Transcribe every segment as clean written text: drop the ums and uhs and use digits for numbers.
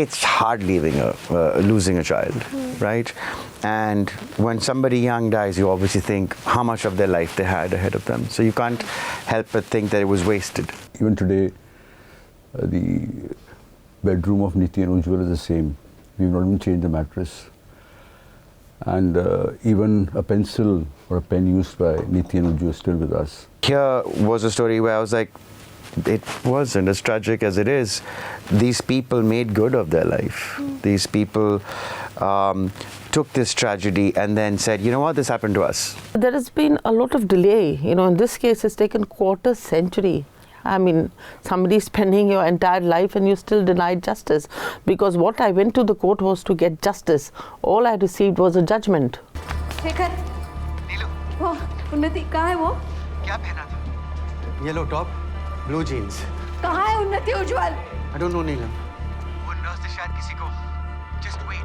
It's hard losing a child, right? And when somebody young dies, you obviously think how much of their life they had ahead of them. So you can't help but think that it was wasted. Even today, the bedroom of Niti and Ujjwal is the same. We've not even changed the mattress. And even a pencil or a pen used by Niti and Ujjwal is still with us. Here was a story where I was like, it wasn't as tragic as it is. These people made good of their life. These people took this tragedy and then said, you know what, this happened to us. There has been a lot of delay. You know, in this case, it's taken quarter century. I mean, somebody spending your entire life and you still denied justice. Because what I went to the court was to get justice. All I received was a judgment. Shekhar. Neelam. वो उन्नति कहाँ है वो? क्या पहना था? Yellow top, blue jeans. कहाँ है उन्नति उज्जवल? I don't know, Neelam. वो nurse ने शायद किसी को. Just wait.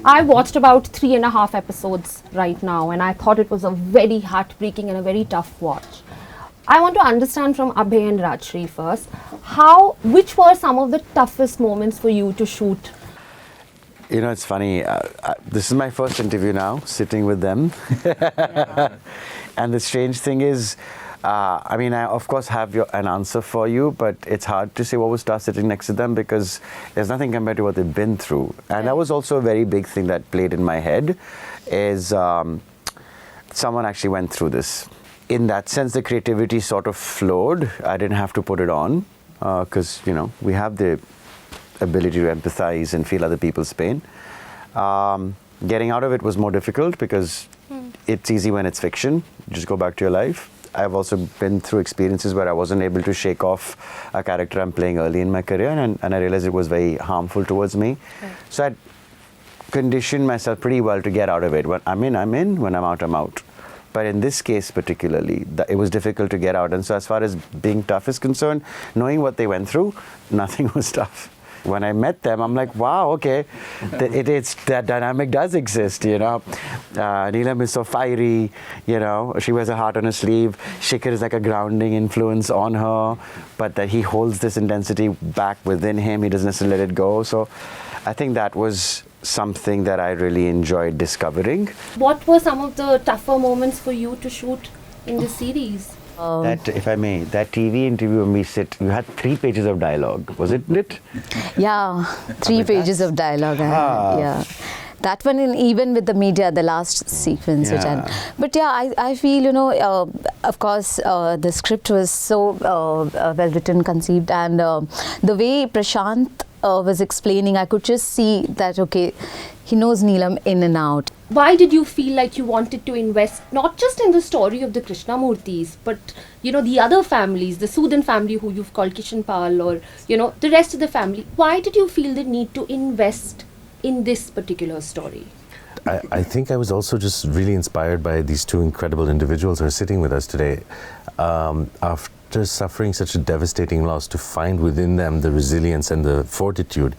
I watched about 3.5 episodes right now, and I thought it was a very heartbreaking and a very tough watch. I want to understand from Abhay and Rajshri first, which were some of the toughest moments for you to shoot? You know, it's funny. This is my first interview now, sitting with them. And the strange thing is, I mean, I of course have an answer for you, but it's hard to say what was tough sitting next to them because there's nothing compared to what they've been through. And that was also a very big thing that played in my head, is someone actually went through this. In that sense, the creativity sort of flowed. I didn't have to put it on because, you know, we have the ability to empathize and feel other people's pain. Getting out of it was more difficult because it's easy when it's fiction. You just go back to your life. I've also been through experiences where I wasn't able to shake off a character I'm playing early in my career, and I realized it was very harmful towards me. Okay. So I'd conditioned myself pretty well to get out of it. When I'm in, I'm in. When I'm out, I'm out. But in this case particularly, it was difficult to get out. And so as far as being tough is concerned, knowing what they went through, nothing was tough. When I met them, I'm like, wow, okay, that dynamic does exist, you know. Neelam is so fiery, you know, she wears her heart on her sleeve. Shekhar is like a grounding influence on her, but that he holds this intensity back within him, he doesn't necessarily let it go. So I think that was something that I really enjoyed discovering. What were some of the tougher moments for you to shoot in the series? That, if I may, that TV interview when we sit, you had 3 pages of dialogue, was it lit? Yeah, 3 pages of dialogue. Yeah, that one, even with the media, the last sequence. Yeah. But yeah, I feel, you know, of course, the script was so well written, conceived, and the way Prashant was explaining, I could just see that, okay, he knows Neelam in and out. Why did you feel like you wanted to invest not just in the story of the Krishnamurthys, but, you know, the other families, the Sudan family who you've called Kishanpal, or, you know, the rest of the family? Why did you feel the need to invest in this particular story? I think I was also just really inspired by these 2 incredible individuals who are sitting with us today. After suffering such a devastating loss, to find within them the resilience and the fortitude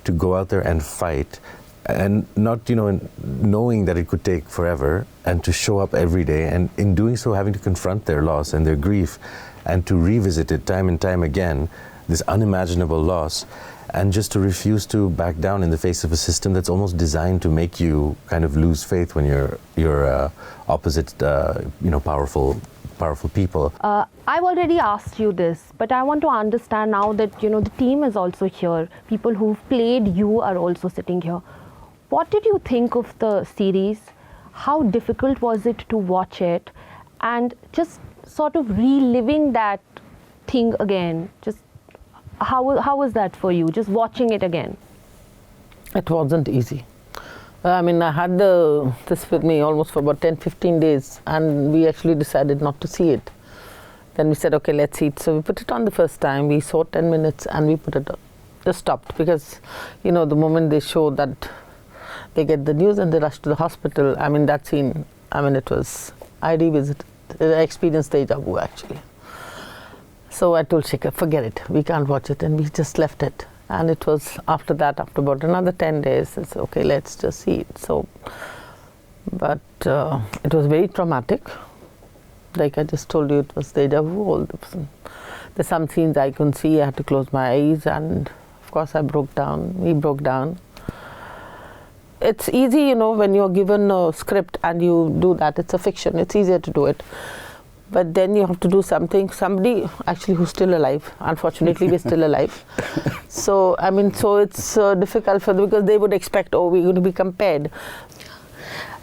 to go out there and fight, and not, you know, knowing that it could take forever, and to show up every day, and in doing so having to confront their loss and their grief and to revisit it time and time again, this unimaginable loss, and just to refuse to back down in the face of a system that's almost designed to make you kind of lose faith when you're opposite, you know, powerful people. I've already asked you this, but I want to understand now that, you know, the team is also here. People who've played you are also sitting here. What did you think of the series? How difficult was it to watch it? And just sort of reliving that thing again, just how was that for you, just watching it again? It wasn't easy. I mean, I had this with me almost for about 10-15 days, and we actually decided not to see it. Then we said, okay, let's see it. So we put it on the first time. We saw 10 minutes and we put it on. Just stopped because, you know, the moment they show that they get the news and they rush to the hospital, I mean, that scene, I mean, it was, I revisited, I experienced deja vu actually. So I told Shekhar, forget it, we can't watch it, and we just left it. And it was after that, after about another 10 days, I said, okay, let's just see it. So, but it was very traumatic. Like I just told you, it was deja vu. All there's some scenes I couldn't see, I had to close my eyes, and of course I broke down, we broke down. It's easy, you know, when you're given a script and you do that, it's a fiction, it's easier to do it. But then you have to do something, somebody actually who's still alive. Unfortunately, we're still alive. So, I mean, so it's difficult for them because they would expect, oh, we're going to be compared.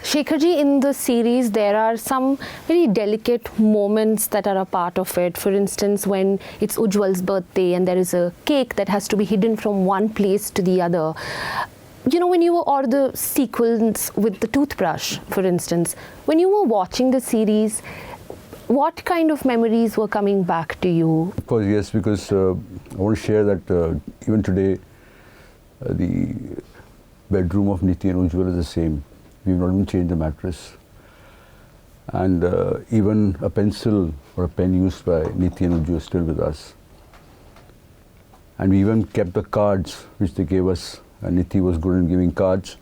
Shekharji, in the series, there are some very delicate moments that are a part of it. For instance, when it's Ujjwal's birthday and there is a cake that has to be hidden from one place to the other. You know, when you were, or the sequence with the toothbrush, for instance, when you were watching the series, what kind of memories were coming back to you? Of course, yes, because I want to share that even today, the bedroom of Niti and Ujjwal is the same. We've not even changed the mattress. And even a pencil or a pen used by Niti and Ujjwal is still with us. And we even kept the cards which they gave us. And Niti was good in giving cards.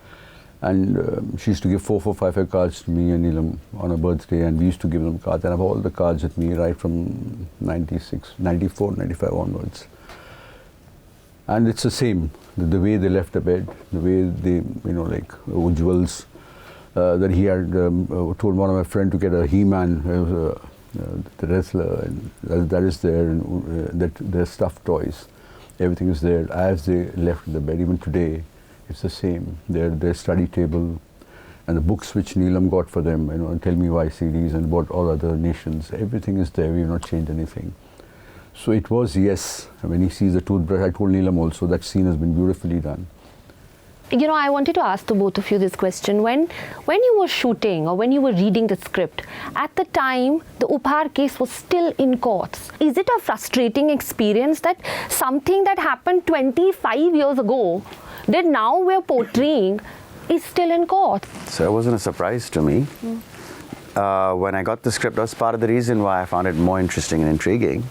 And she used to give 4, 5 cards to me and Neelam on her birthday, and we used to give them cards. And I have all the cards with me right from 96, 94, 95 onwards. And it's the same, the way they left the bed, the way they, you know, like Ujjwal's, that he had told one of my friends to get a He-Man, the wrestler, and that is there, and that their stuffed toys, everything is there as they left the bed. Even today, it's the same. Their study table and the books which Neelam got for them, you know, and Tell Me Why series and about all other nations, everything is there. We have not changed anything. So it was, yes, when he sees the toothbrush, I told Neelam also, that scene has been beautifully done. You know, I wanted to ask the both of you this question. When you were shooting or when you were reading the script, at the time, the Uphaar case was still in courts. Is it a frustrating experience that something that happened 25 years ago, that now we're portraying, is still in court? So it wasn't a surprise to me. When I got the script, that was part of the reason why I found it more interesting and intriguing.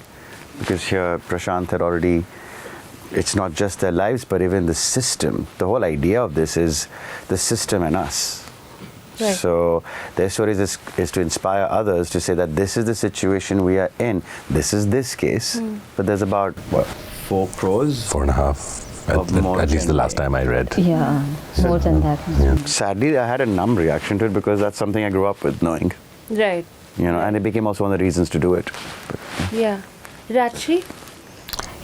Because here, Prashant had already, it's not just their lives, but even the system. The whole idea of this is the system and us. Right. So their story is to inspire others to say that this is the situation we are in. This is this case. But there's about, what, 4 crores? 4.5. At least the last time I read. Yeah, more than that. Yeah. Sadly, I had a numb reaction to it because that's something I grew up with knowing. Right. You know, and it became also one of the reasons to do it. But, yeah. Rajshri?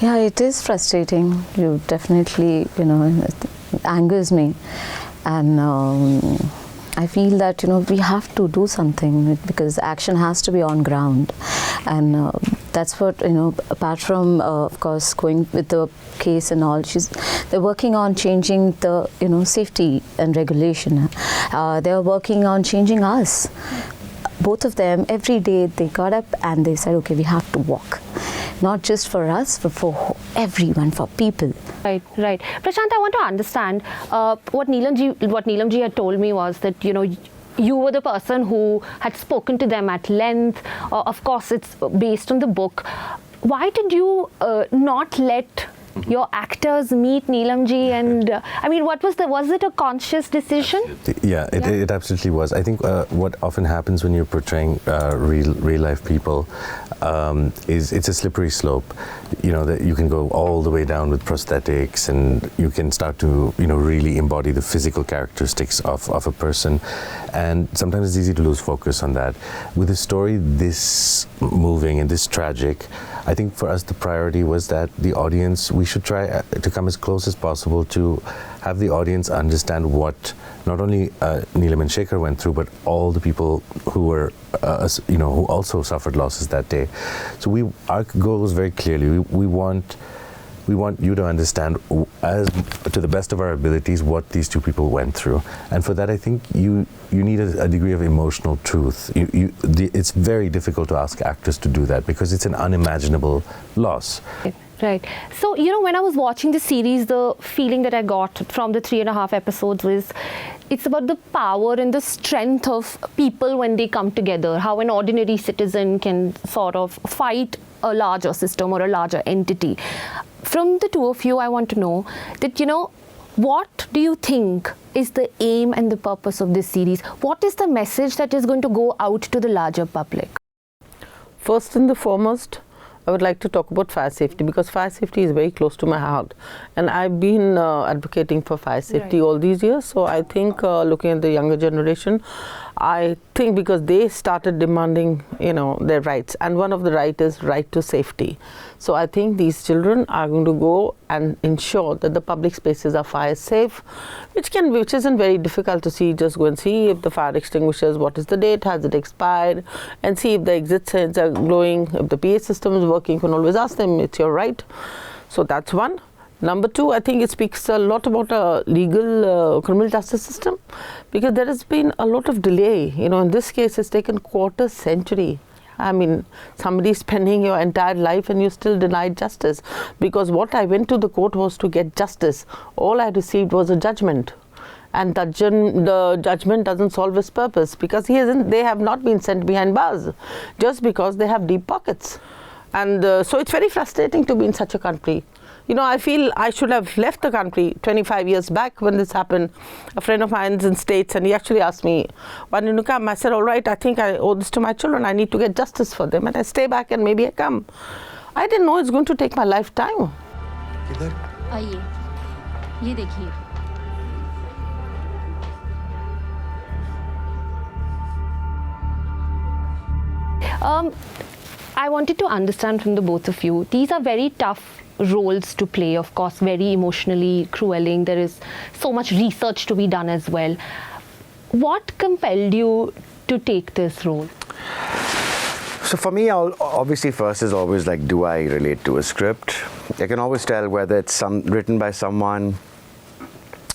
Yeah, it is frustrating. You definitely, you know, it angers me. And I feel that, you know, we have to do something because action has to be on ground. And that's what, you know, apart from, of course, going with the case and all, they're working on changing the, you know, safety and regulation. They're working on changing us. Both of them, every day they got up and they said, okay, we have to walk. Not just for us, but for everyone, for people. Right, right. Prashant, I want to understand what Neelam ji had told me was that, you know, you were the person who had spoken to them at length. Of course, it's based on the book. Why did you not let your actors meet Neelam ji? And I mean, was it a conscious decision? Yeah, it absolutely was. I think what often happens when you're portraying real life people is it's a slippery slope. You know, that you can go all the way down with prosthetics, and you can start to, you know, really embody the physical characteristics of a person, and sometimes it's easy to lose focus on that. With a story this moving and this tragic, I think for us the priority was that the audience, we should try to come as close as possible to have the audience understand what not only Neelam and Shekhar went through, but all the people who were, you know, who also suffered losses that day. So our goal was very clearly, we want you to understand, as to the best of our abilities, what these two people went through. And for that, I think you need a degree of emotional truth. It's very difficult to ask actors to do that because it's an unimaginable loss. Right. So, you know, when I was watching the series, the feeling that I got from the 3.5 episodes was, it's about the power and the strength of people when they come together, how an ordinary citizen can sort of fight a larger system or a larger entity. From the two of you, I want to know that, what do you think is the aim and the purpose of this series? What is the message that is going to go out to the larger public? First and the foremost, I would like to talk about fire safety, because fire safety is very close to my heart, and I've been advocating for fire safety all these years. So I think looking at the younger generation, I think because they started demanding their rights, and one of the right is right to safety. So I think these children are going to go and ensure that the public spaces are fire safe, which isn't very difficult to see. Just go and see if the fire extinguishers, what is the date, has it expired, and see if the exit signs are glowing. If the PA system is working, you can always ask them, it's your right. So that's one. Number two, I think it speaks a lot about a legal criminal justice system, because there has been a lot of delay. In this case, it's taken quarter century. I mean, somebody spending your entire life and you still denied justice. Because what I went to the court was to get justice. All I received was a judgment. And the judgment doesn't solve its purpose, because they have not been sent behind bars just because they have deep pockets. And so it's very frustrating to be in such a country. I feel I should have left the country 25 years back when this happened. A friend of mine is in States, and he actually asked me, why didn't you come? I said, all right, I think I owe this to my children. I need to get justice for them. And I stay back and maybe I come. I didn't know it's going to take my lifetime. आइए, ये देखिए. I wanted to understand from the both of you, these are very tough roles to play, of course, very emotionally crueling. There is so much research to be done as well. What compelled you to take this role? So for me, obviously first is always like, do I relate to a script? I can always tell whether it's written by someone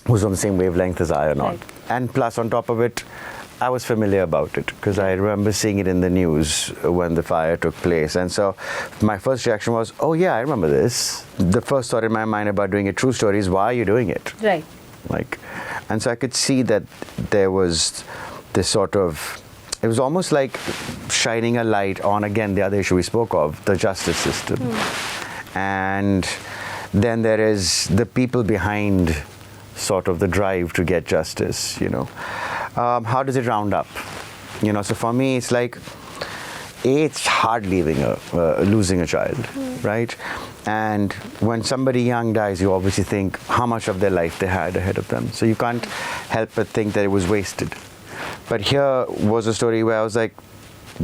who's on the same wavelength as I or not. Right. And plus on top of it, I was familiar about it because I remember seeing it in the news when the fire took place. And so my first reaction was, oh yeah, I remember this. The first thought in my mind about doing a true story is, why are you doing it? Right. And so I could see that there was this sort of, it was almost like shining a light on, again, the other issue we spoke of, the justice system. And then there is the people behind sort of the drive to get justice, How does it round up? So for me, it's like, it's hard losing a child, right? And when somebody young dies, you obviously think how much of their life they had ahead of them. So you can't help but think that it was wasted. But here was a story where I was like,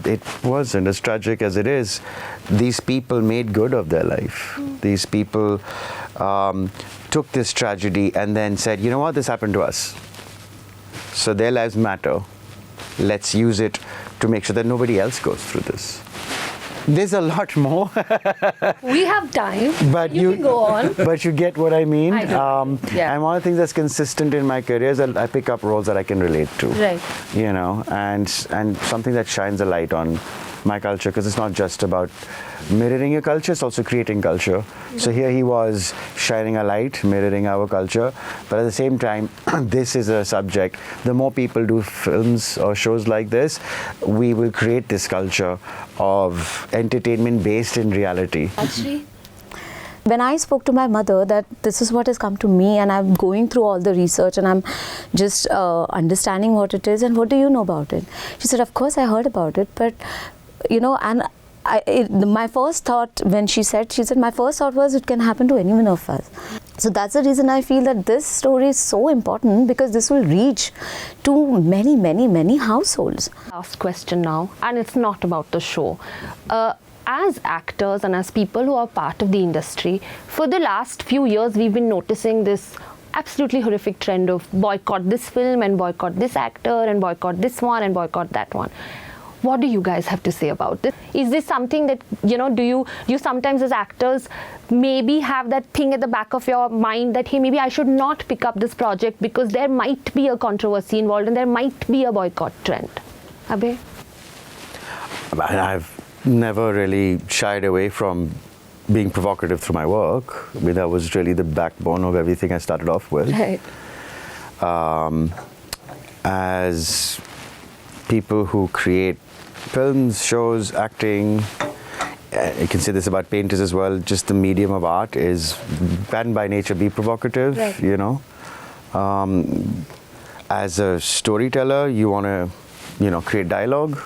it wasn't as tragic as it is. These people made good of their life. These people took this tragedy and then said, you know what, this happened to us. So their lives matter. Let's use it to make sure that nobody else goes through this. There's a lot more. We have time. But you can go on. But you get what I mean. I do. Yeah. And one of the things that's consistent in my career is that I pick up roles that I can relate to. Right. And something that shines a light on my culture, because it's not just about mirroring a culture, it's also creating culture. So here he was shining a light, mirroring our culture, but at the same time, this is a subject. The more people do films or shows like this, we will create this culture of entertainment based in reality. Actually, when I spoke to my mother that this is what has come to me, and I'm going through all the research and I'm just understanding what it is, and what do you know about it? She said, of course I heard about it, but and my first thought when she said, my first thought was it can happen to any one of us. So that's the reason I feel that this story is so important, because this will reach to many, many, many households. Last question now, and it's not about the show. As actors and as people who are part of the industry, for the last few years we've been noticing this absolutely horrific trend of boycott this film and boycott this actor and boycott this one and boycott that one. What do you guys have to say about this? Is this something that, do you sometimes as actors maybe have that thing at the back of your mind that, hey, maybe I should not pick up this project because there might be a controversy involved and there might be a boycott trend? Abhay? I've never really shied away from being provocative through my work. I mean, that was really the backbone of everything I started off with. Right. As people who create films, shows, acting, you can say this about painters as well, just the medium of art is, can by nature be provocative, Right. you know. As a storyteller, you want to, you know, create dialogue.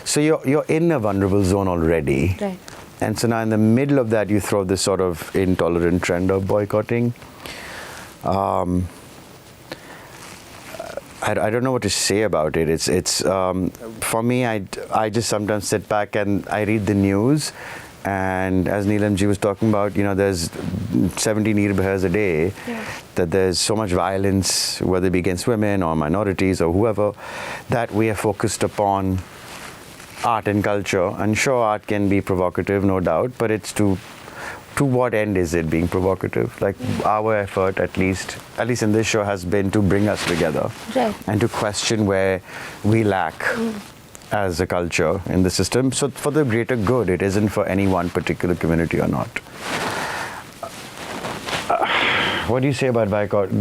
So you're in a vulnerable zone already. Right. And so now in the middle of that, you throw this sort of intolerant trend of boycotting. I don't know what to say about it. It's for me, I just sometimes sit back and I read the news, and as Neelamji was talking about, you know, there's 70 nirbhayas a day, that there's so much violence, whether it be against women or minorities or whoever, that we are focused upon art and culture. And sure, art can be provocative, no doubt, but it's to what end is it being provocative? Like our effort, at least in this show, has been to bring us together, Right. and to question where we lack as a culture in the system. So for the greater good, it isn't for any one particular community or not. What do you say about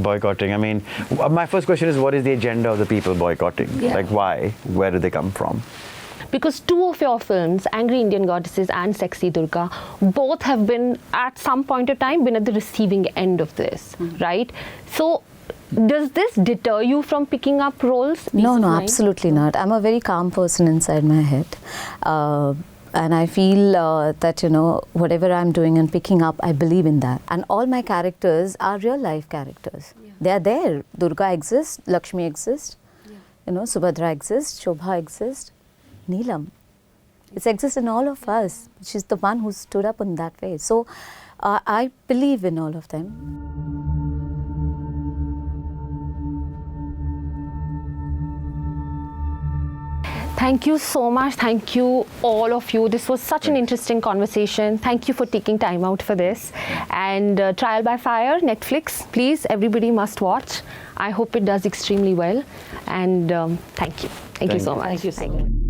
boycotting? I mean, my first question is, what is the agenda of the people boycotting? Yeah. Like why? Where do they come from? Because two of your films, Angry Indian Goddesses and Sexy Durga, both have been, at some point of time, been at the receiving end of this, right? So, does this deter you from picking up roles? No, Peace of no, mind? absolutely not. I'm a very calm person inside my head. And I feel that, you know, whatever I'm doing and picking up, I believe in that. And all my characters are real life characters. Yeah. They are there. Durga exists, Lakshmi exists, you know, Subhadra exists, Shobha exists, Neelam. It exists in all of us. She's the one who stood up in that way. So I believe in all of them. Thank you so much. Thank you, all of you. This was such an interesting conversation. Thank you for taking time out for this. And Trial by Fire, Netflix, please, everybody must watch. I hope it does extremely well. And thank you. Thank you so much. Thank you so much.